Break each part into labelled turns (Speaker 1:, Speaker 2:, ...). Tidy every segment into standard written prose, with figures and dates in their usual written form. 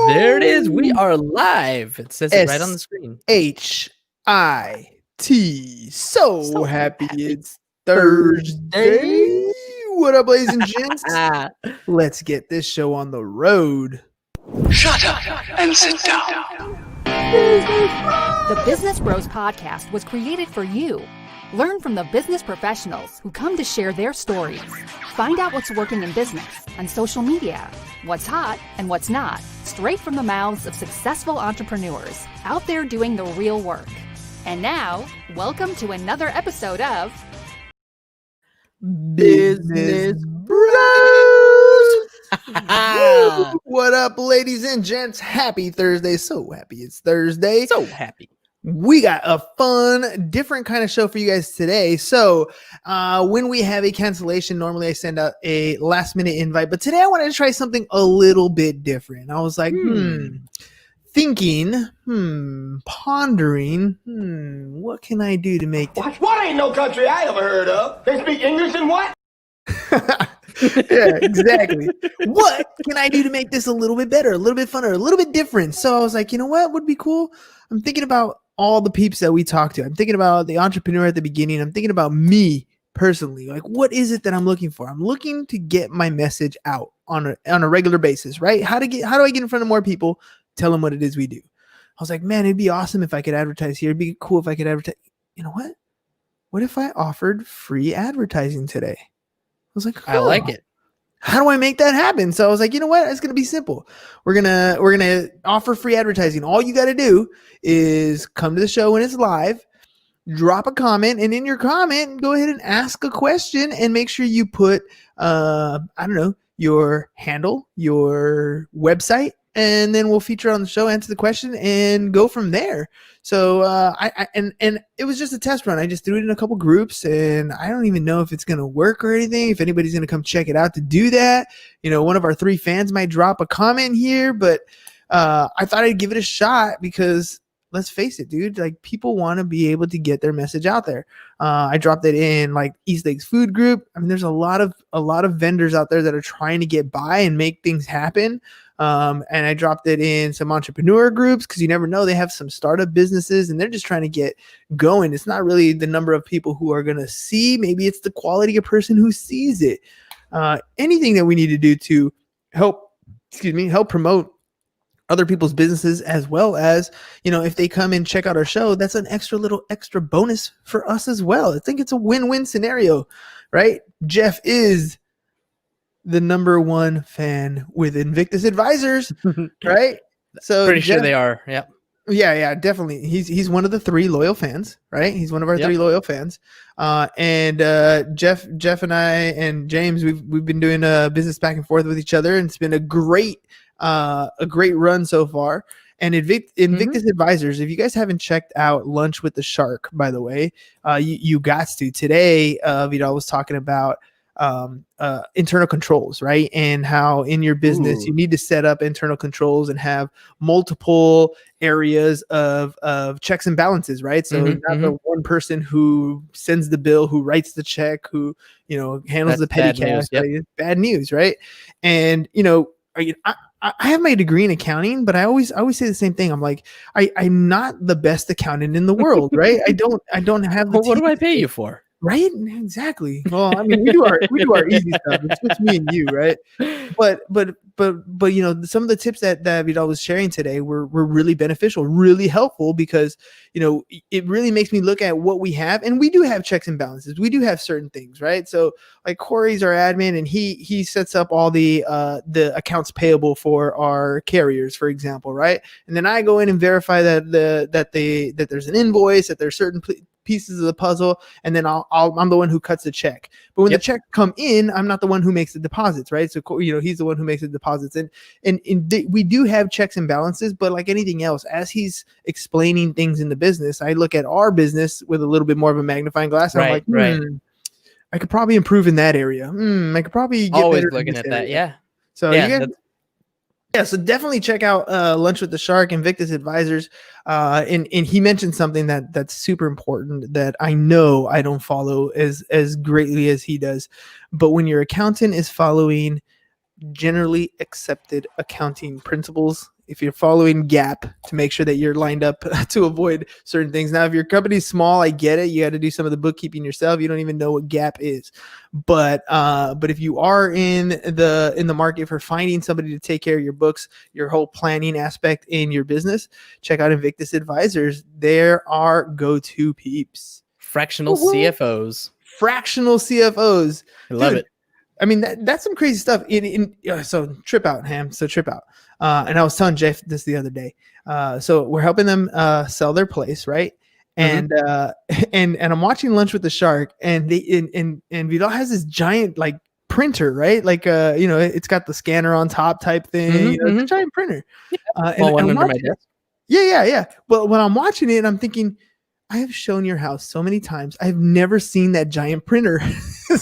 Speaker 1: There it is. We are live. It says it right on the screen.
Speaker 2: SHIT. So happy it's
Speaker 1: Thursday.
Speaker 2: Thursday. What up, ladies and gents? Let's get this show on the road.
Speaker 3: Shut up and sit down.
Speaker 4: The Business Bros Podcast was created for you. Learn from the business professionals who come to share their stories. Find out what's working in business, on social media, what's hot and what's not, straight from the mouths of successful entrepreneurs out there doing the real work. And now, welcome to another episode of
Speaker 2: Business Bros. What up, ladies and gents? Happy Thursday. So happy it's Thursday.
Speaker 1: So happy.
Speaker 2: We got a fun, different kind of show for you guys today. So when we have a cancellation, normally I send out a last minute invite, but today I wanted to try something a little bit different. I was like, pondering, what can I do to make that?
Speaker 5: What ain't no country I ever heard of? They speak English and what?
Speaker 2: Yeah, exactly. What can I do to make this a little bit better, a little bit funner, a little bit different? So I was like, you know what would be cool? I'm thinking about all the peeps that we talk to. I'm thinking about the entrepreneur at the beginning. I'm thinking about me personally. Like, what is it that I'm looking for? I'm looking to get my message out on a regular basis, right? How do I get in front of more people? Tell them what it is we do. I was like, man, it'd be awesome if I could advertise here. It'd be cool if I could advertise. You know what? What if I offered free advertising today? I was like,
Speaker 1: I like it.
Speaker 2: How do I make that happen? So I was like, you know what? It's going to be simple. We're going to offer free advertising. All you got to do is come to the show when it's live, drop a comment, and in your comment, go ahead and ask a question and make sure you put, your handle, your website, and then we'll feature on the show, answer the question, and go from there. So and it was just a test run. I just threw it in a couple groups, and I don't even know if it's going to work or anything, if anybody's going to come check it out to do that. You know, one of our 3 fans might drop a comment here, but I thought I'd give it a shot because let's face it, dude, like people want to be able to get their message out there. I dropped it in like East Lakes Food Group. I mean, there's a lot of vendors out there that are trying to get by and make things happen. And I dropped it in some entrepreneur groups because you never know, they have some startup businesses and they're just trying to get going. It's not really the number of people who are going to see. Maybe it's the quality of person who sees it. Anything that we need to do to help promote other people's businesses, as well as, you know, if they come and check out our show, that's an extra bonus for us as well. I think it's a win-win scenario, right? Jeff is the number 1 fan with Invictus Advisors, right? So
Speaker 1: pretty sure they are. Yep.
Speaker 2: Yeah, definitely. He's one of the 3 loyal fans, right? He's one of our 3 loyal fans. And Jeff and I and James, we've been doing a business back and forth with each other, and it's been a great run so far. And Invictus Advisors, if you guys haven't checked out Lunch with the Shark, by the way, you got to. Today, Vidal was talking about internal controls, right? And how in your business you need to set up internal controls and have multiple areas of checks and balances, right? So not the one person who sends the bill, who writes the check, who, you know, handles the petty cash. Right? Bad news, right? And, you know, I have my degree in accounting, but I always say the same thing. I'm like, I'm not the best accountant in the world, right? I don't have the
Speaker 1: what do I pay you for?
Speaker 2: Right? Exactly. Well, I mean, we do our easy stuff. It's just me and you, right? But you know, some of the tips that Vidal was sharing today were really beneficial, really helpful, because, you know, it really makes me look at what we have, and we do have checks and balances. We do have certain things, right? So like Corey's our admin, and he sets up all the accounts payable for our carriers, for example, right? And then I go in and verify that there's an invoice, that there's certain pieces of the puzzle, and then I'm the one who cuts the check. But when the check come in, I'm not the one who makes the deposits, right? So, you know, he's the one who makes the deposits, and we do have checks and balances. But like anything else, as he's explaining things in the business, I look at our business with a little bit more of a magnifying glass. And I'm like, I could probably improve in that area. I could probably get
Speaker 1: always
Speaker 2: better
Speaker 1: looking at that. Yeah.
Speaker 2: So you guys. Yeah, so definitely check out Lunch with the Shark, Invictus Advisors. And he mentioned something that's super important that I know I don't follow as greatly as he does. But when your accountant is following generally accepted accounting principles, if you're following Gap to make sure that you're lined up to avoid certain things. Now, if your company's small, I get it. You got to do some of the bookkeeping yourself. You don't even know what Gap is. But if you are in the market for finding somebody to take care of your books, your whole planning aspect in your business, check out Invictus Advisors. There are go-to peeps.
Speaker 1: Fractional CFOs.
Speaker 2: Fractional CFOs.
Speaker 1: I love it.
Speaker 2: I mean, that's some crazy stuff. So trip out, Ham. So trip out. And I was telling Jeff this the other day. So we're helping them sell their place, right? And and I'm watching Lunch with the Shark, and Vidal has this giant like printer, right? Like it's got the scanner on top type thing. It's a giant printer.
Speaker 1: One under my desk.
Speaker 2: Yeah. Well, when I'm watching it, I'm thinking, I have shown your house so many times. I've never seen that giant printer. Where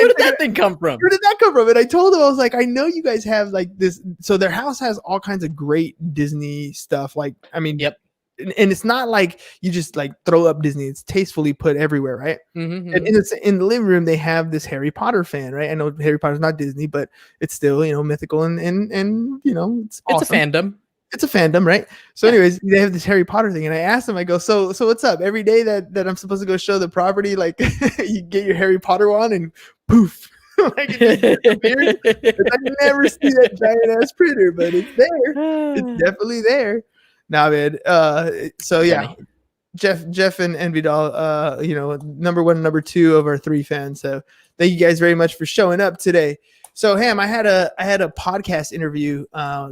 Speaker 2: did
Speaker 1: that thing come from?
Speaker 2: Where did that come from? And I told him, I was like, I know you guys have like this. So their house has all kinds of great Disney stuff. Like, I mean,
Speaker 1: yep.
Speaker 2: And it's not like you just like throw up Disney. It's tastefully put everywhere, right? And in the living room, they have this Harry Potter fan, right? I know Harry Potter's not Disney, but it's still, mythical and it's awesome.
Speaker 1: It's a fandom.
Speaker 2: It's a fandom, right? So anyways, they have this Harry Potter thing. And I asked him, I go, so what's up? Every day that I'm supposed to go show the property, like you get your Harry Potter on and poof. Like I never see that giant ass printer, but it's there. It's definitely there. Nah, man. So yeah, Jeff and Vidal, number one, number two of our 3 fans. So thank you guys very much for showing up today. So Ham, I had a podcast interview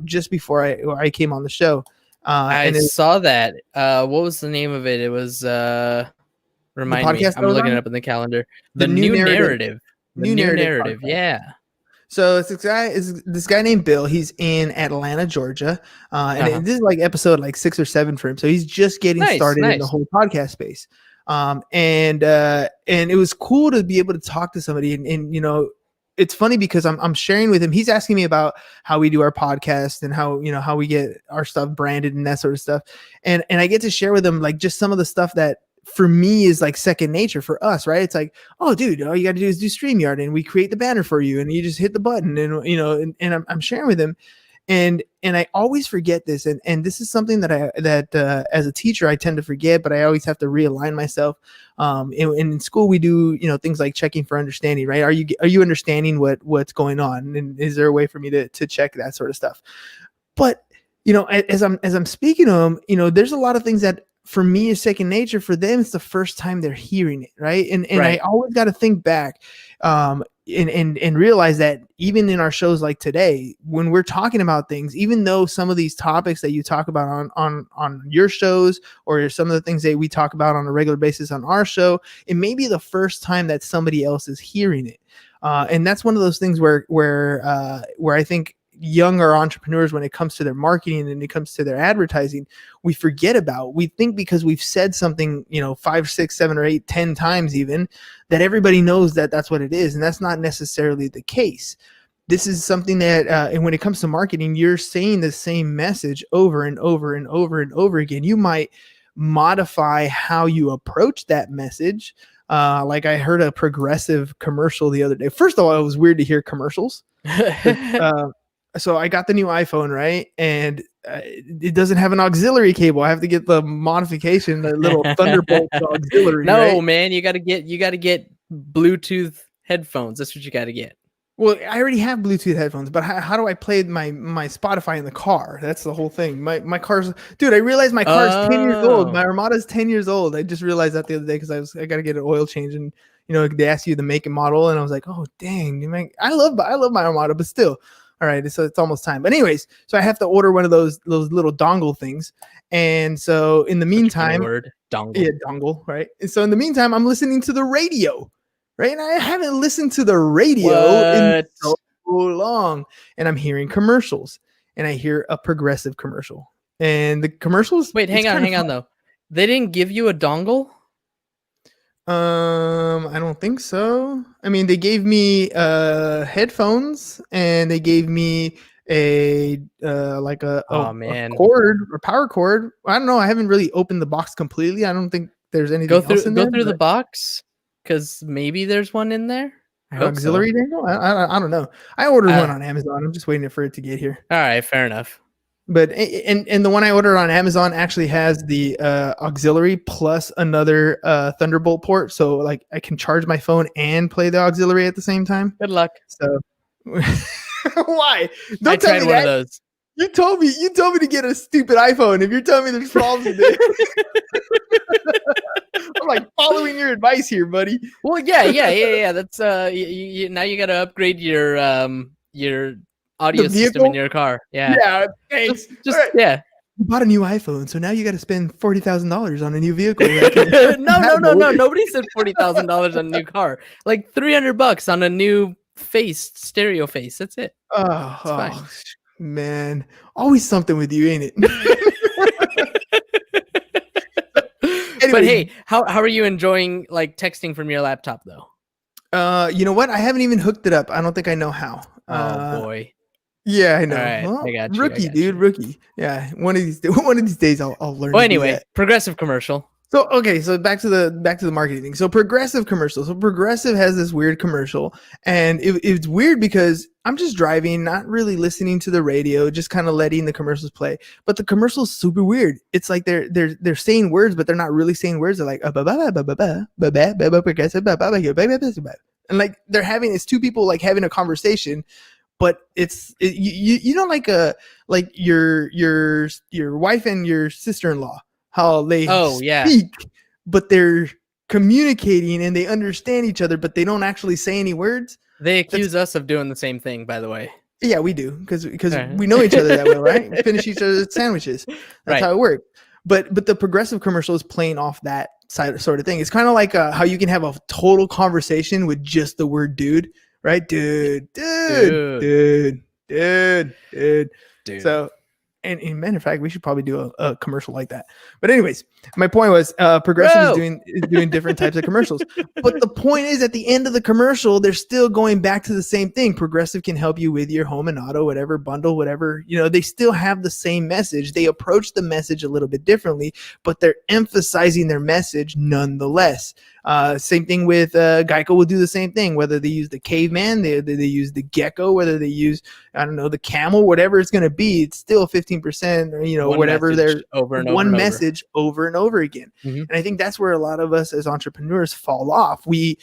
Speaker 2: just before I came on the show.
Speaker 1: I saw that. What was the name of it? It was remind me. I'm looking it up in the calendar. The new narrative. New narrative. Yeah.
Speaker 2: So it's this guy named Bill. He's in Atlanta, Georgia, and this is like episode like 6 or 7 for him. So he's just getting started in the whole podcast space. And it was cool to be able to talk to somebody, and it's funny because I'm sharing with him. He's asking me about how we do our podcast and how we get our stuff branded and that sort of stuff. And I get to share with him like just some of the stuff that for me is like second nature for us, right? It's like, oh dude, all you got to do is do StreamYard and we create the banner for you and you just hit the button and I'm sharing with him. And I always forget this. And this is something that as a teacher, I tend to forget, but I always have to realign myself. In school, we do, things like checking for understanding, right? Are you understanding what's going on? And is there a way for me to check that sort of stuff? But, as I'm speaking to them, there's a lot of things that for me is second nature. For them, it's the first time they're hearing it. Right. And I always got to think back, and realize that even in our shows like today, when we're talking about things, even though some of these topics that you talk about on your shows or some of the things that we talk about on a regular basis on our show, it may be the first time that somebody else is hearing it. And that's one of those things where I think younger entrepreneurs, when it comes to their marketing and it comes to their advertising, we forget about. We think because we've said something 5, 6, 7 or 8, 10 times even, that everybody knows that that's what it is, and that's not necessarily the case. This is something that and when it comes to marketing, you're saying the same message over and over and over and over again. You might modify how you approach that message. Like I heard a progressive commercial the other day. First of all, it was weird to hear commercials. So I got the new iPhone, right? And it doesn't have an auxiliary cable. I have to get the modification, the little Thunderbolt auxiliary.
Speaker 1: No,
Speaker 2: right?
Speaker 1: Man, you got to get Bluetooth headphones. That's what you got to get.
Speaker 2: Well, I already have Bluetooth headphones, but how do I play my Spotify in the car? That's the whole thing. My car's, dude, I realized my car's 10 years old. My Armada's 10 years old. I just realized that the other day because I got to get an oil change, and they ask you the make and model, and I was like, oh dang, I love my Armada, but still. All right, so it's almost time. But anyways, so I have to order one of those little dongle things. And so in the meantime,
Speaker 1: dongle.
Speaker 2: Yeah, dongle, right? And so in the meantime, I'm listening to the radio, right? And I haven't listened to the radio in so long. And I'm hearing commercials. And I hear a progressive commercial. And the commercials...
Speaker 1: Wait, hang on though. They didn't give you a dongle?
Speaker 2: I don't think so. I mean, they gave me headphones, and they gave me a cord or power cord. I don't know. I haven't really opened the box completely. I don't think there's anything else in there.
Speaker 1: Go through the box, because maybe there's one in there.
Speaker 2: auxiliary dangle? I don't know. I ordered one on Amazon. I'm just waiting for it to get here.
Speaker 1: All right, fair enough.
Speaker 2: But and the one I ordered on Amazon actually has the auxiliary plus another Thunderbolt port, so like I can charge my phone and play the auxiliary at the same time.
Speaker 1: Good luck.
Speaker 2: So why?
Speaker 1: Don't tell me one of those.
Speaker 2: You told me to get a stupid iPhone. If you're telling me there's problems with it, I'm like following your advice here, buddy.
Speaker 1: Well, yeah. That's now you got to upgrade your audio system in your car.
Speaker 2: Yeah. Thanks.
Speaker 1: Just right. Yeah.
Speaker 2: You bought a new iPhone, so now you got to spend $40,000 on a new vehicle.
Speaker 1: No. Nobody said $40,000 on a new car. Like $300 on a new stereo face. That's it.
Speaker 2: Oh, man, always something with you, ain't it?
Speaker 1: Anyway, but hey, how are you enjoying like texting from your laptop though?
Speaker 2: You know what? I haven't even hooked it up. I don't think I know how.
Speaker 1: Oh boy.
Speaker 2: Yeah, I know.
Speaker 1: Right,
Speaker 2: well,
Speaker 1: I got you,
Speaker 2: rookie. Yeah, one of these days I'll learn.
Speaker 1: Well, anyway, progressive commercial.
Speaker 2: So back to the marketing thing. So progressive commercial. So progressive has this weird commercial, and it's weird because I'm just driving, not really listening to the radio, just kind of letting the commercials play. But the commercial's super weird. It's like they're saying words, but they're not really saying words. They're like and like they're having it's two people like having a conversation. But you know like your wife and your sister-in-law, how they speak, but they're communicating and they understand each other, but they don't actually say any words.
Speaker 1: They accuse us of doing the same thing, by the way.
Speaker 2: Yeah, we do because we know each other that well, right? Finish each other's sandwiches. That's how it works. But the progressive commercial is playing off that sort of thing. It's kind of like how you can have a total conversation with just the word "dude." Right, dude. So, and in matter of fact, we should probably do a commercial like that. But anyways, my point was, Progressive is doing different types of commercials. But the point is, at the end of the commercial, they're still going back to the same thing. Progressive can help you with your home and auto, whatever bundle, whatever. You know, they still have the same message. They approach the message a little bit differently, but they're emphasizing their message nonetheless. Same thing with Geico will do the same thing, whether they use the caveman, they use the gecko, whether they use, I don't know, the camel, whatever it's going to be, it's still 15% or, you know,
Speaker 1: one
Speaker 2: whatever
Speaker 1: they're over and
Speaker 2: one
Speaker 1: over
Speaker 2: message over and over again. Mm-hmm. And I think that's where a lot of us as entrepreneurs fall off. We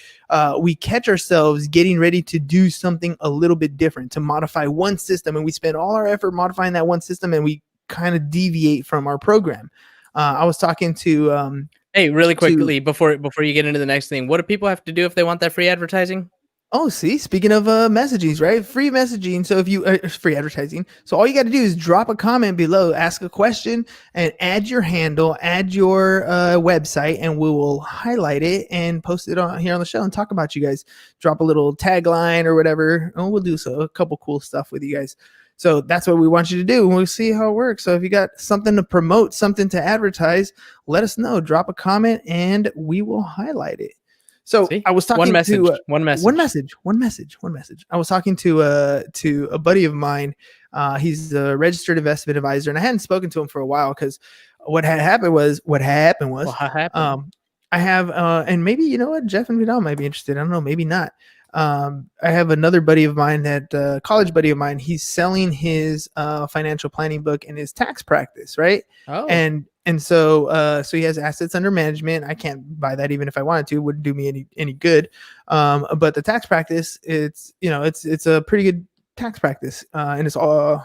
Speaker 2: catch ourselves getting ready to do something a little bit different, to modify one system, and we spend all our effort modifying that one system and we kind of deviate from our program. I was talking to
Speaker 1: hey, really quickly before you get into the next thing, what do people have to do if they want that free advertising?
Speaker 2: Oh, see, speaking of messaging, right? Free messaging. So if you free advertising. So all you got to do is drop a comment below, ask a question, and add your handle, add your website, and we will highlight it and post it on here on the show and talk about you guys. Drop a little tagline or whatever, and we'll do a couple cool stuff with you guys. So that's what we want you to do, and we'll see how it works. So if you got something to promote, something to advertise, let us know. Drop a comment, and we will highlight it. So I was talking
Speaker 1: one message.
Speaker 2: I was talking to a buddy of mine. He's a registered investment advisor, and I hadn't spoken to him for a while because what happened was I have and maybe you know what, Jeff and Vidal might be interested. I don't know, maybe not. I have another buddy of mine that college buddy of mine. He's selling his financial planning book and his tax practice, right?
Speaker 1: Oh,
Speaker 2: and so he has assets under management. I can't buy that even if I wanted to. It wouldn't do me any good. But the tax practice, it's a pretty good tax practice, and it's all.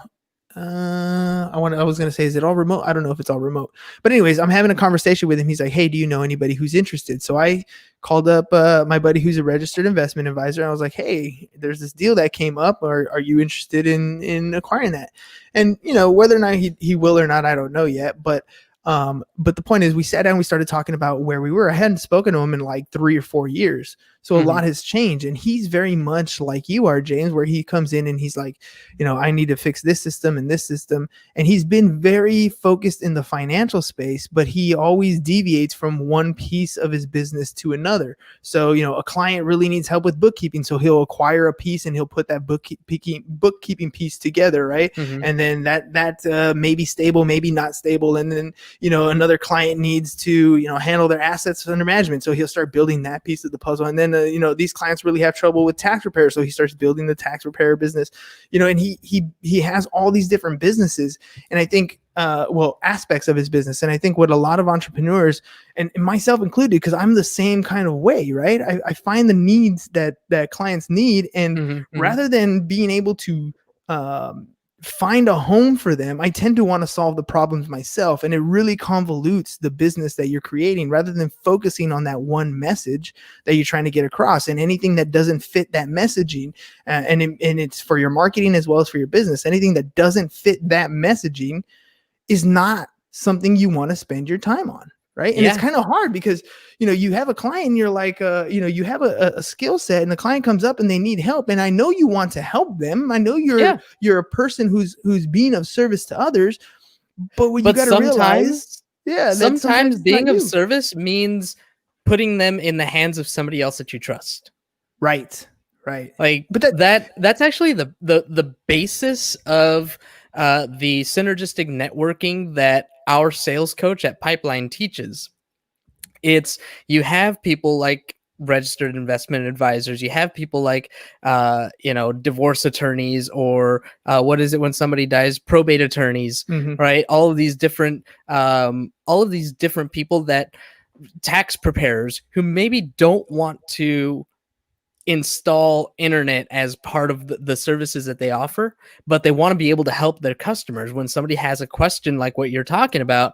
Speaker 2: I was going to say, is it all remote? I don't know if it's all remote, but anyways, I'm having a conversation with him. He's like, hey, do you know anybody who's interested? So I called up my buddy who's a registered investment advisor. I was like, hey, there's this deal that came up. Are you interested in acquiring that? And you know, whether or not he will or not, I don't know yet, but the point is we sat down, we started talking about where we were. I hadn't spoken to him in like 3 or 4 years. So a lot has changed, and he's very much like you are, James, where he comes in and he's like, you know, I need to fix this system and this system. And he's been very focused in the financial space, but he always deviates from one piece of his business to another. So, you know, a client really needs help with bookkeeping. So he'll acquire a piece and he'll put that bookkeeping piece together. Right. Mm-hmm. And then that may be stable, maybe not stable. And then, you know, another client needs to, you know, handle their assets under management. So he'll start building that piece of the puzzle. And then then these clients really have trouble with tax repair, so he starts building the tax repair business, and he has all these different businesses, and I think aspects of his business. And I think what a lot of entrepreneurs, and myself included, because I'm the same kind of way, right? I find the needs that clients need, and rather than being able to find a home for them, I tend to want to solve the problems myself, and it really convolutes the business that you're creating rather than focusing on that one message that you're trying to get across. And anything that doesn't fit that messaging, and it's for your marketing as well as for your business, anything that doesn't fit that messaging is not something you want to spend your time on. Right. And it's kind of hard because, you have a client and you're like, you have a skill set, and the client comes up and they need help. And I know you want to help them. I know you're a person who's being of service to others, but what you got to realize,
Speaker 1: sometimes being of service means putting them in the hands of somebody else that you trust.
Speaker 2: Right.
Speaker 1: Like, but that's actually the basis of the synergistic networking that our sales coach at Pipeline teaches. It's, you have people like registered investment advisors, you have people like divorce attorneys, or what is it when somebody dies, probate attorneys, right? All of these different people, that tax preparers who maybe don't want to install internet as part of the services that they offer, but they want to be able to help their customers when somebody has a question like what you're talking about.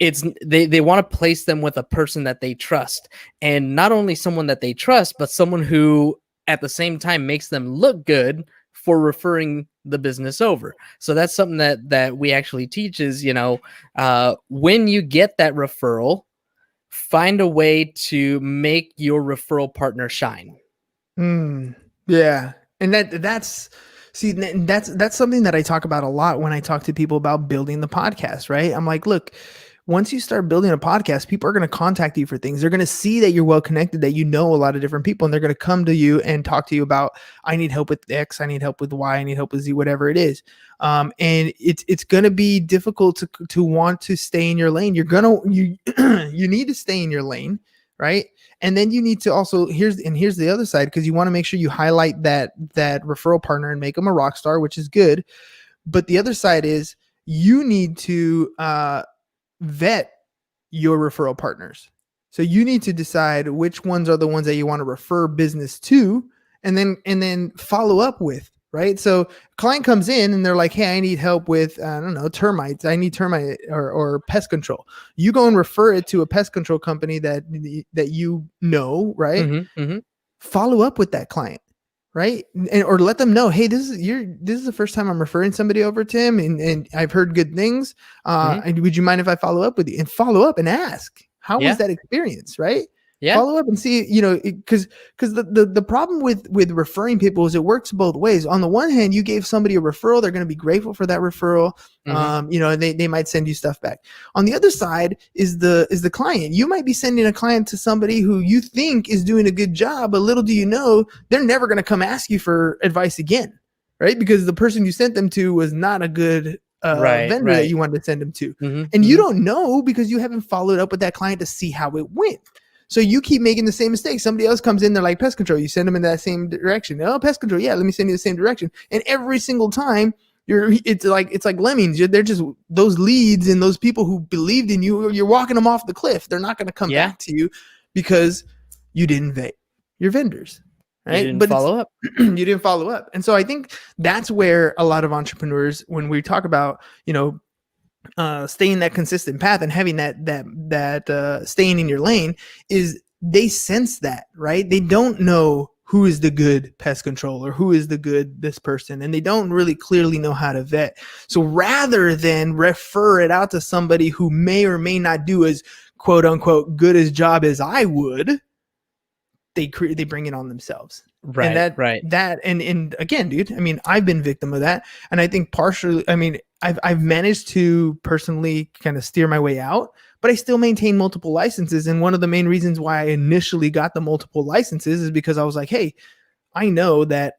Speaker 1: It's they want to place them with a person that they trust, and not only someone that they trust, but someone who at the same time makes them look good for referring the business over. So that's something that we actually teach is, when you get that referral, find a way to make your referral partner shine.
Speaker 2: Yeah. And that's something that I talk about a lot when I talk to people about building the podcast, right? I'm like, look, once you start building a podcast, people are going to contact you for things. They're going to see that you're well connected, that you know a lot of different people, and they're going to come to you and talk to you about, I need help with X, I need help with Y, I need help with Z, whatever it is. And it's going to be difficult to want to stay in your lane. You need to stay in your lane, right? And then you need to also, here's the other side, because you want to make sure you highlight that referral partner and make them a rock star, which is good. But the other side is you need to vet your referral partners. So you need to decide which ones are the ones that you want to refer business to, and then follow up with, right? So client comes in and they're like, hey, I need help with, I don't know, termites. I need termite or pest control. You go and refer it to a pest control company that right? Follow up with that client, right? Or let them know, hey, this is the first time I'm referring somebody over to him, and I've heard good things. And would you mind if I follow up with you? And follow up and ask, how was that experience, right? Follow up and see, because the problem with referring people is it works both ways. On the one hand, you gave somebody a referral, they're going to be grateful for that referral. And they might send you stuff back. On the other side is the client. You might be sending a client to somebody who you think is doing a good job, but little do you know, they're never going to come ask you for advice again, right? Because the person you sent them to was not a good vendor that you wanted to send them to. And you don't know because you haven't followed up with that client to see how it went. So you keep making the same mistake. Somebody else comes in, they're like pest control. You send them in that same direction. Oh, pest control. Yeah, let me send you the same direction. And every single time, it's like lemmings. They're just those leads and those people who believed in you. You're walking them off the cliff. They're not going to come back to you because you didn't vet your vendors. Right?
Speaker 1: You didn't follow up.
Speaker 2: You didn't follow up. And so I think that's where a lot of entrepreneurs, when we talk about, staying that consistent path and having that staying in your lane, is they sense that, right? They don't know who is the good pest control or who is the good this person, and they don't really clearly know how to vet. So rather than refer it out to somebody who may or may not do as quote unquote good as job as I would, they bring it on themselves.
Speaker 1: Right.
Speaker 2: And again, dude, I mean, I've been victim of that. And I think partially, I mean, I've managed to personally kind of steer my way out, but I still maintain multiple licenses. And one of the main reasons why I initially got the multiple licenses is because I was like, hey, I know that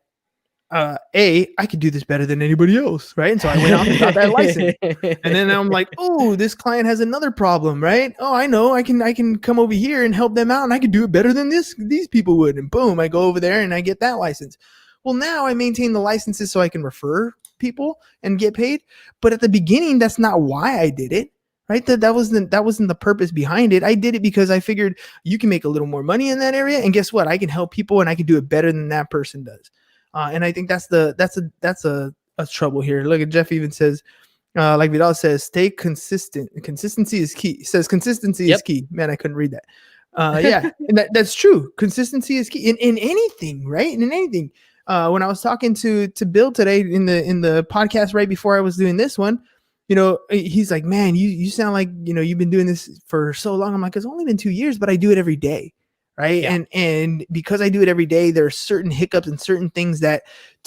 Speaker 2: I could do this better than anybody else, right? And so I went off and got that license. And then I'm like, oh, this client has another problem, right? Oh, I know, I can come over here and help them out, and I can do it better than these people would. And boom, I go over there and I get that license. Well, now I maintain the licenses so I can refer people and get paid. But at the beginning, that's not why I did it, right? That wasn't the purpose behind it. I did it because I figured you can make a little more money in that area, and guess what? I can help people, and I can do it better than that person does. And I think that's a trouble here. Look at Jeff even says, like Vidal says, stay consistent. Consistency is key. He says consistency is key. Man, I couldn't read that. Yeah, and that's true. Consistency is key in anything, right? In anything. When I was talking to Bill today in the podcast right before I was doing this one, he's like, man, you sound like, you've been doing this for so long. I'm like, it's only been 2 years, but I do it every day. Right. Yeah. And because I do it every day, there are certain hiccups and certain things that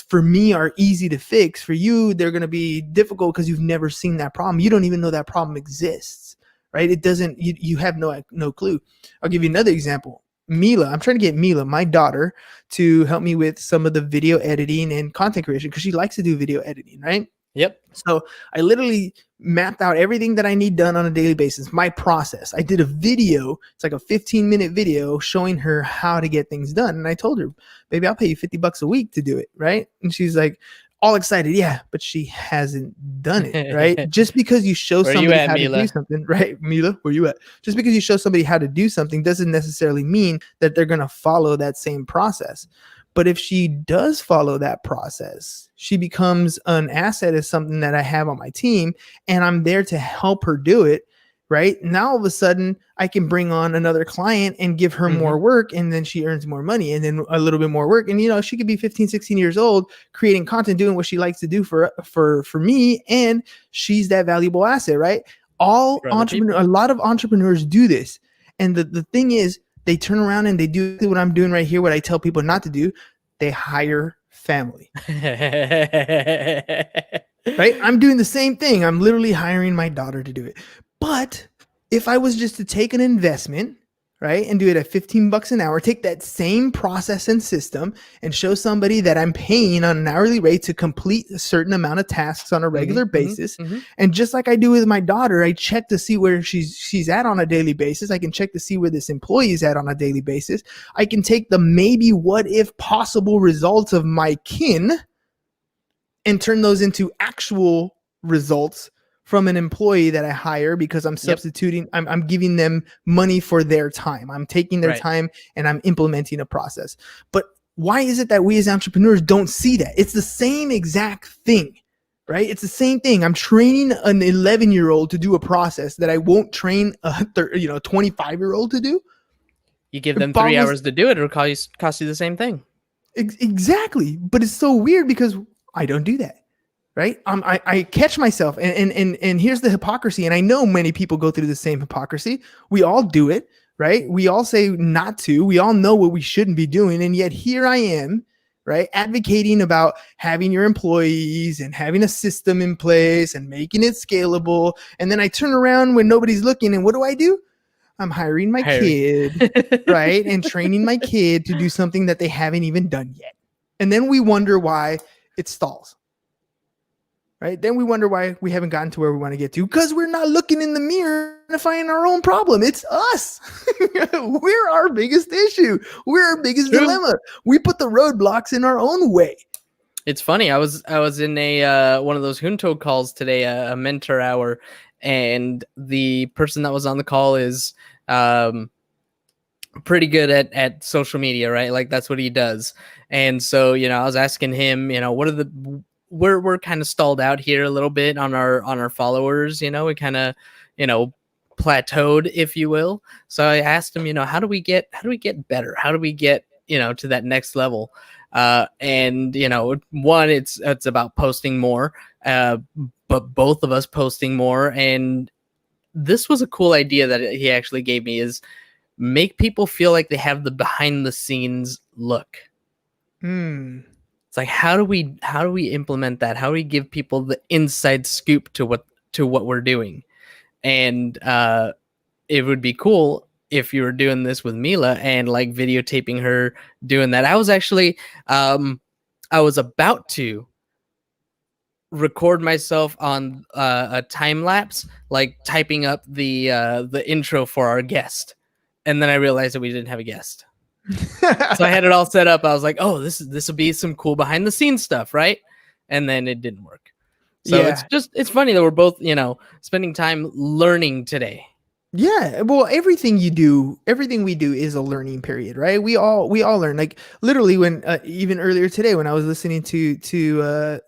Speaker 2: for me are easy to fix. For you, they're going to be difficult because you've never seen that problem. You don't even know that problem exists. Right. It doesn't, you have no clue. I'll give you another example. Mila, I'm trying to get Mila, my daughter, to help me with some of the video editing and content creation because she likes to do video editing. Right.
Speaker 1: Yep.
Speaker 2: So I literally mapped out everything that I need done on a daily basis, my process. I did a video. It's like a 15-minute video showing her how to get things done. And I told her, baby, I'll pay you $50 a week to do it. Right. And she's like, all excited. Yeah, but she hasn't done it. Right. Just because you show somebody how to do something. Right. Mila, where you at? Just because you show somebody how to do something doesn't necessarily mean that they're going to follow that same process. But if she does follow that process, she becomes an asset as something that I have on my team, and I'm there to help her do it. Right now, all of a sudden, I can bring on another client and give her more work, and then she earns more money, and then a little bit more work. And she could be 15, 16 years old, creating content, doing what she likes to do for me, and she's that valuable asset. Right? A lot of entrepreneurs do this, and the thing is, they turn around and they do what I'm doing right here, what I tell people not to do. They hire family. Right? I'm doing the same thing. I'm literally hiring my daughter to do it. But if I was just to take an investment, right, and do it at $15 an hour, take that same process and system and show somebody that I'm paying on an hourly rate to complete a certain amount of tasks on a regular basis. And just like I do with my daughter, I check to see where she's at on a daily basis. I can check to see where this employee is at on a daily basis. I can take the maybe what if possible results of my kin and turn those into actual results from an employee that I hire because I'm substituting, I'm giving them money for their time. I'm taking their time and I'm implementing a process. But why is it that we as entrepreneurs don't see that? It's the same exact thing, right? It's the same thing. I'm training an 11-year-old to do a process that I won't train a 25-year-old to do.
Speaker 1: You give them 3 hours to do it, it'll cost you the same thing.
Speaker 2: Exactly. But it's so weird because I don't do that. Right. I catch myself and here's the hypocrisy. And I know many people go through the same hypocrisy. We all do it. Right. We all say not to. We all know what we shouldn't be doing. And yet here I am, right, advocating about having your employees and having a system in place and making it scalable. And then I turn around when nobody's looking. And what do? I'm hiring my kid. Right. And training my kid to do something that they haven't even done yet. And then we wonder why it stalls. Right. Then we wonder why we haven't gotten to where we want to get to because we're not looking in the mirror to find our own problem. It's us. We're our biggest issue. We're our biggest dilemma. We put the roadblocks in our own way.
Speaker 1: It's funny. I was in a one of those Junto calls today, a mentor hour, and the person that was on the call is pretty good at social media, right? Like that's what he does. And so, I was asking him, what are we're kind of stalled out here a little bit on our followers. We kind of, plateaued, if you will. So I asked him, how do we get better? How do we get, to that next level? And one, it's about posting more, but both of us posting more. And this was a cool idea that he actually gave me is make people feel like they have the behind the scenes look. It's like, how do we implement that? How do we give people the inside scoop to what we're doing? And it would be cool if you were doing this with Mila and like videotaping her doing that. I was actually I was about to record myself on a time lapse, like typing up the intro for our guest, and then I realized that we didn't have a guest. So I had it all set up. I was like, "Oh, this will be some cool behind the scenes stuff, right?" And then it didn't work. So it's funny that we're both, spending time learning today.
Speaker 2: Yeah, well, everything we do is a learning period, right? We all learn. Like literally, when even earlier today, when I was listening to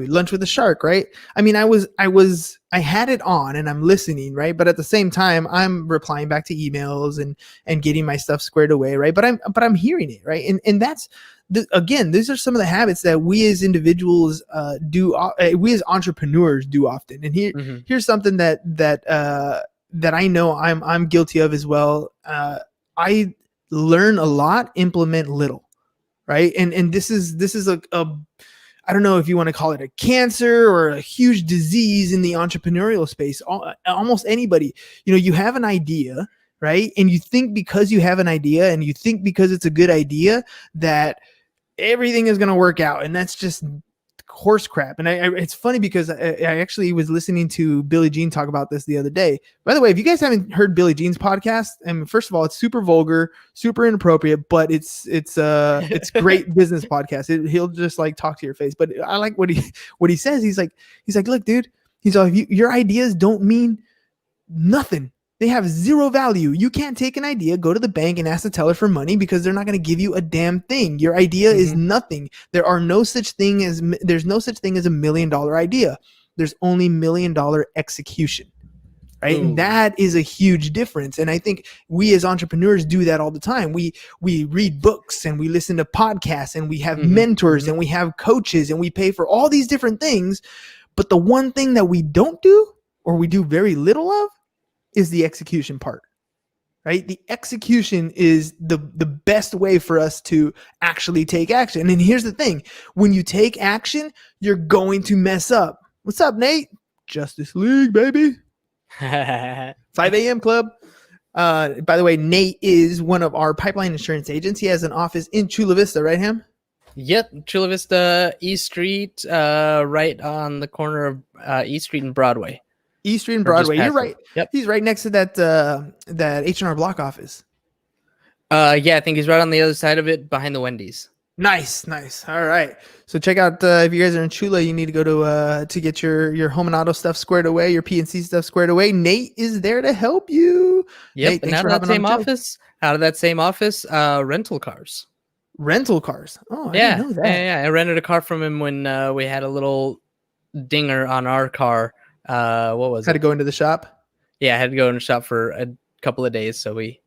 Speaker 2: Lunch with the Shark, right? I mean, I had it on and I'm listening, right? But at the same time, I'm replying back to emails and getting my stuff squared away, right? But I'm hearing it, right? And that's again, these are some of the habits that we as individuals do. We as entrepreneurs do often. And here's something that I know I'm guilty of as well. I learn a lot, implement little, right? And this is a I don't know if you want to call it a cancer or a huge disease in the entrepreneurial space. Almost anybody, you have an idea, right? And you think because you have an idea and you think because it's a good idea that everything is going to work out. And that's just horse crap. And it's funny because I actually was listening to Billie Jean talk about this the other day. By the way, if you guys haven't heard Billie Jean's podcast, and first of all, it's super vulgar, super inappropriate, but it's great business podcast. He'll just like talk to your face. But I like what he says. He's like, look, dude, he's like, your ideas don't mean nothing. They have zero value. You can't take an idea, go to the bank and ask the teller for money because they're not going to give you a damn thing. Your idea is nothing. There's no such thing as $1 million idea. There's only $1 million execution, right? Ooh. And that is a huge difference. And I think we as entrepreneurs do that all the time. We read books and we listen to podcasts and we have mentors and we have coaches and we pay for all these different things. But the one thing that we don't do, or we do very little of, is the execution part, right? The execution is the best way for us to actually take action. And here's the thing. When you take action, you're going to mess up. What's up, Nate? Justice League, baby. 5 a.m. club. By the way, Nate is one of our pipeline insurance agents. He has an office in Chula Vista, right, Ham?
Speaker 1: Yep, Chula Vista, East Street, right on the corner of East Street and Broadway.
Speaker 2: East Street and Broadway. You're right. Yep. He's right next to that H&R Block office.
Speaker 1: Yeah, I think he's right on the other side of it behind the Wendy's.
Speaker 2: Nice. All right. So check out if you guys are in Chula, you need to go to get your home and auto stuff squared away, your P&C stuff squared away. Nate is there to help you.
Speaker 1: Yep. Nate, and out of that same office, rental cars.
Speaker 2: Rental cars. Oh, I didn't know that.
Speaker 1: Yeah. I rented a car from him when we had a little dinger on our car. What was it?
Speaker 2: Had to go into the shop.
Speaker 1: Yeah, I had to go in the shop for a couple of days, so we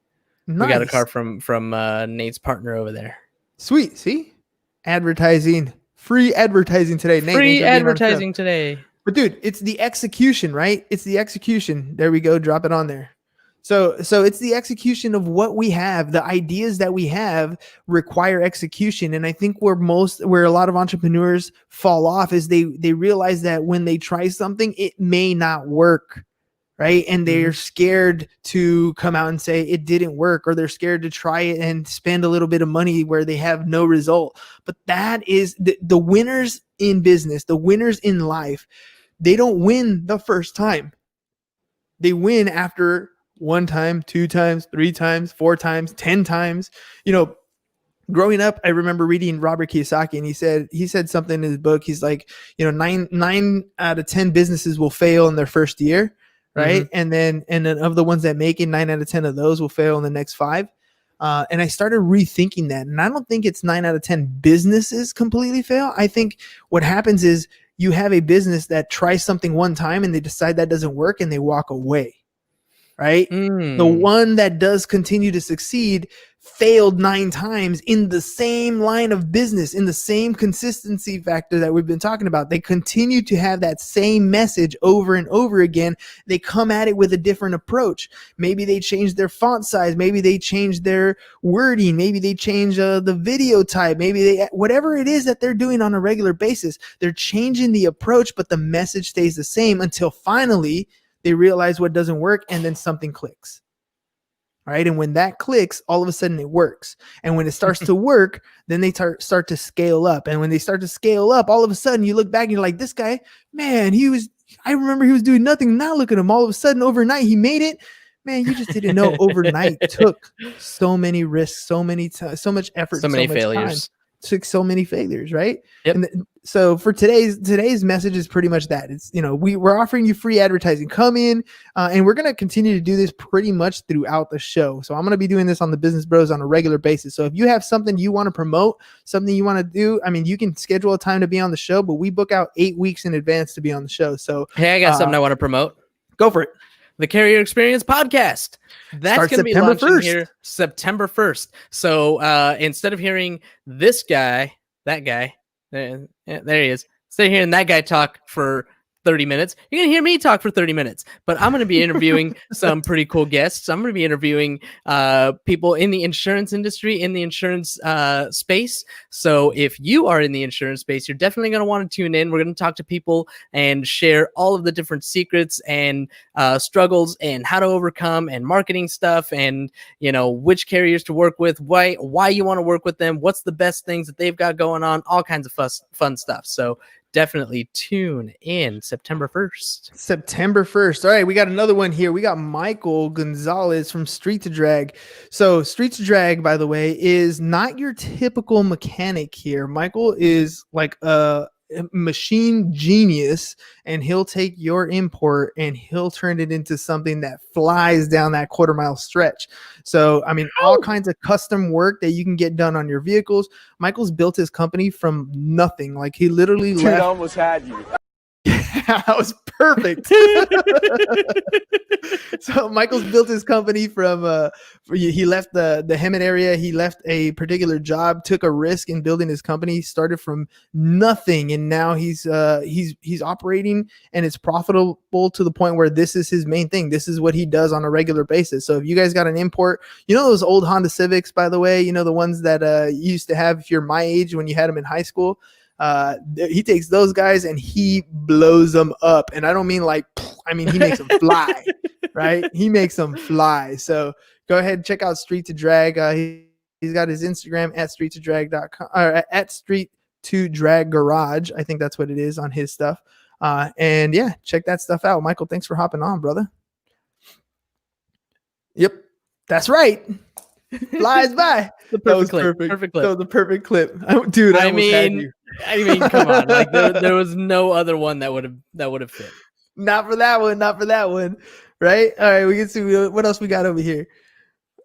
Speaker 1: got a car from Nate's partner over there.
Speaker 2: Sweet. See, free advertising today. Nate,
Speaker 1: free advertising today.
Speaker 2: But dude, it's the execution, right? It's the execution. There we go. Drop it on there. So it's the execution of what we have. The ideas that we have require execution. And I think where a lot of entrepreneurs fall off is they realize that when they try something, it may not work, right? And they're scared to come out and say it didn't work, or they're scared to try it and spend a little bit of money where they have no result. But that is the winners in business, the winners in life. They don't win the first time. They win after 1 time, 2 times, 3 times, 4 times, 10 times. Growing up, I remember reading Robert Kiyosaki, and he said something in his book. He's like, 9 out of 10 businesses will fail in their first year, right? And then of the ones that make it, 9 out of 10 of those will fail in the next 5. And I started rethinking that. And I don't think it's 9 out of 10 businesses completely fail. I think what happens is you have a business that tries something one time and they decide that doesn't work and they walk away. Right? The one that does continue to succeed failed 9 times in the same line of business, in the same consistency factor that we've been talking about. They continue to have that same message over and over again. They come at it with a different approach. Maybe they change their font size. Maybe they change their wording. Maybe they change the video type. Maybe whatever it is that they're doing on a regular basis, they're changing the approach, but the message stays the same until finally they realize what doesn't work, and then something clicks. Right. And when that clicks, all of a sudden it works. And when it starts to work, then they start to scale up. And when they start to scale up, all of a sudden you look back and you're like, this guy, man, I remember he was doing nothing. Now look at him. All of a sudden overnight he made it. Man, you just didn't know overnight took so many risks, so much effort,
Speaker 1: So many
Speaker 2: much
Speaker 1: failures.
Speaker 2: time. Took so many failures, right?
Speaker 1: Yep.
Speaker 2: And so for today's message is pretty much that. It's, we're offering you free advertising. Come in, and we're going to continue to do this pretty much throughout the show. So I'm going to be doing this on the Business Bros on a regular basis. So if you have something you want to promote, something you want to do, I mean, you can schedule a time to be on the show, but we book out 8 weeks in advance to be on the show. So
Speaker 1: Hey, I got something I want to promote.
Speaker 2: Go for it.
Speaker 1: The Carrier Experience Podcast. That's
Speaker 2: Starts
Speaker 1: going to be
Speaker 2: September
Speaker 1: launching
Speaker 2: 1st.
Speaker 1: here September 1st. So instead of hearing this guy, that guy, there he is. Instead of hearing that guy talk for 30 minutes, you're going to hear me talk for 30 minutes. But I'm going to be interviewing some pretty cool guests. I'm going to be interviewing people in the insurance industry, in the insurance space. So if you are in the insurance space, you're definitely going to want to tune in. We're going to talk to people and share all of the different secrets and struggles and how to overcome and marketing stuff and, which carriers to work with, why you want to work with them, what's the best things that they've got going on, all kinds of fun stuff. So definitely tune in September 1st.
Speaker 2: September 1st. All right, we got another one here. We got Michael Gonzalez from Street to Drag. So Street to Drag, by the way, is not your typical mechanic here. Michael is like a machine genius, and he'll take your import and he'll turn it into something that flies down that quarter-mile stretch. So, I mean, all kinds of custom work that you can get done on your vehicles. Michael's built his company from nothing. Like, he literally
Speaker 5: Dude,
Speaker 2: left.
Speaker 5: I almost had you.
Speaker 2: That was perfect. So Michael's built his company from he left the Hemet area. He left a particular job, took a risk in building his company, started from nothing, and now he's operating, and it's profitable to the point where this is his main thing. This is what he does on a regular basis. So if you guys got an import, those old Honda Civics, by the way, the ones that you used to have if you're my age when you had them in high school. He takes those guys and he blows them up. And I don't mean he makes them fly, right? He makes them fly. So go ahead and check out Street to Drag. He's got his Instagram at street2drag.com or at Street to Drag Garage. I think that's what it is on his stuff. And yeah, check that stuff out. Michael, thanks for hopping on, brother. Yep, that's right. Flies by.
Speaker 1: The perfect clip. Perfect clip.
Speaker 2: That was the perfect clip. Dude, I mean,
Speaker 1: come on. Like there was no other one that would have fit.
Speaker 2: Not for that one. Right? All right, we can see what else we got over here.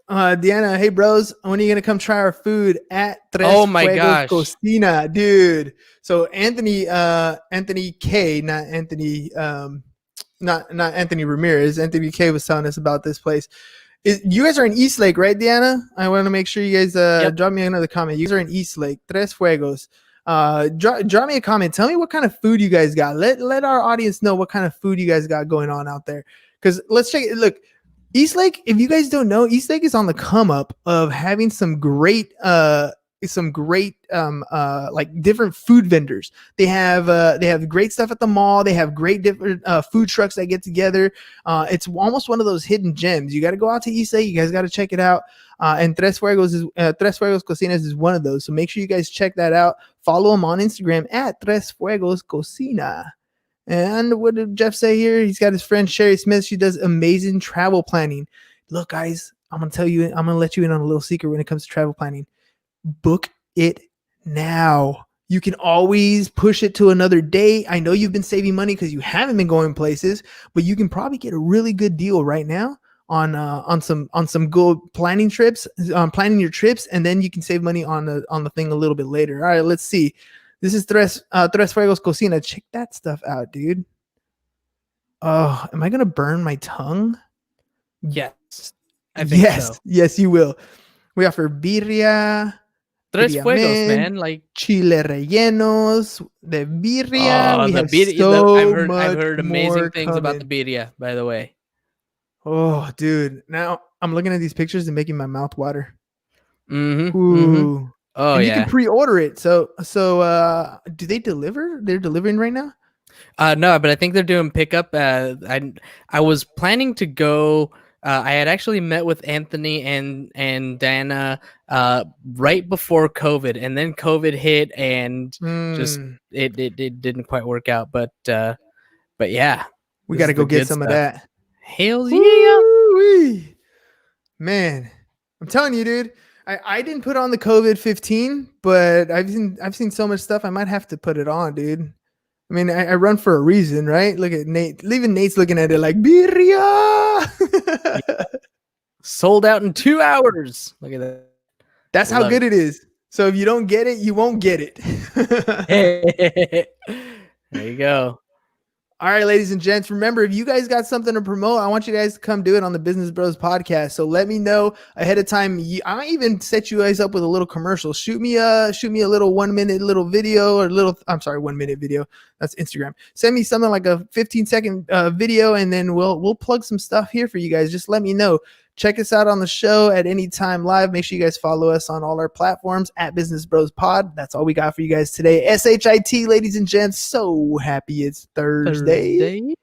Speaker 2: Deanna, hey bros, when are you gonna come try our food at Tres Fuegos Cocina, dude? So Anthony K, not Anthony, not Anthony Ramirez. Anthony K was telling us about this place. You guys are in East Lake, right, Deanna? I want to make sure you guys drop me another comment. You guys are in East Lake, Tres Fuegos. Drop me a comment. Tell me what kind of food you guys got. Let our audience know what kind of food you guys got going on out there. Because let's check it. Look, East Lake, if you guys don't know, East Lake is on the come up of having some great like different food vendors. They have great stuff at the mall. They have great different food trucks that get together. It's almost one of those hidden gems. You got to go out to East Lake. You guys got to check it out. And Tres Fuegos Cocinas is one of those. So make sure you guys check that out. Follow them on Instagram at Tres Fuegos Cocina. And what did Jeff say here? He's got his friend Sherry Smith. She does amazing travel planning. Look, guys, I'm going to let you in on a little secret when it comes to travel planning. Book it now. You can always push it to another day. I know you've been saving money because you haven't been going places, but you can probably get a really good deal right now on some good planning trips, planning your trips, and then you can save money on the thing a little bit later. All right, let's see. This is Tres Fuegos Cocina. Check that stuff out, dude. Oh, am I gonna burn my tongue?
Speaker 1: Yes, I think so.
Speaker 2: Yes, you will. We offer birria.
Speaker 1: Tres Fuegos, man, like
Speaker 2: chile rellenos, the birria.
Speaker 1: I've heard amazing things about the birria, by the way.
Speaker 2: Oh, dude. Now I'm looking at these pictures and making my mouth water.
Speaker 1: Mm-hmm.
Speaker 2: Ooh.
Speaker 1: Mm-hmm. Oh,
Speaker 2: and
Speaker 1: yeah.
Speaker 2: You can pre-order it. So do they deliver? They're delivering right now?
Speaker 1: No, but I think they're doing pickup. I was planning to go I had actually met with Anthony and Dana right before COVID, and then COVID hit, and just it didn't quite work out. But yeah,
Speaker 2: we
Speaker 1: this
Speaker 2: got to
Speaker 1: is
Speaker 2: go
Speaker 1: the
Speaker 2: get
Speaker 1: good
Speaker 2: some of
Speaker 1: stuff.
Speaker 2: that.
Speaker 1: Hails yeah!
Speaker 2: Woo-wee. Man, I'm telling you, dude. I didn't put on the COVID-15, but I've seen so much stuff. I might have to put it on, dude. I mean, I run for a reason, right? Look at Nate. Even Nate's looking at it like birria.
Speaker 1: Sold out in 2 hours. Look at that.
Speaker 2: That's how good it is. So if you don't get it, you won't get it.
Speaker 1: There you go.
Speaker 2: All right, ladies and gents, remember, if you guys got something to promote, I want you guys to come do it on the Business Bros podcast. So let me know ahead of time. I might even set you guys up with a little commercial. Shoot me a little 1 minute little video or 1 minute video. That's Instagram. Send me something like a 15-second video, and then we'll plug some stuff here for you guys. Just let me know. Check us out on the show at any time live. Make sure you guys follow us on all our platforms at Business Bros Pod. That's all we got for you guys today. SHIT, ladies and gents. So happy it's Thursday.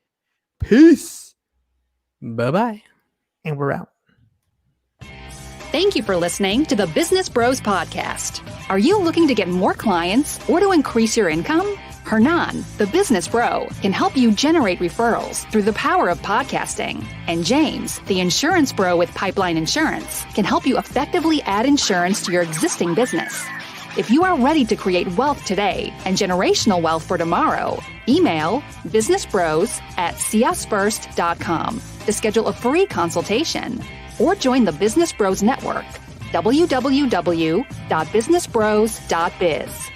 Speaker 2: Peace.
Speaker 1: Bye-bye.
Speaker 2: And we're out.
Speaker 4: Thank you for listening to the Business Bros Podcast. Are you looking to get more clients or to increase your income? Hernan, the business bro, can help you generate referrals through the power of podcasting. And James, the insurance bro with Pipeline Insurance, can help you effectively add insurance to your existing business. If you are ready to create wealth today and generational wealth for tomorrow, email businessbros@csfirst.com to schedule a free consultation or join the Business Bros Network, www.businessbros.biz.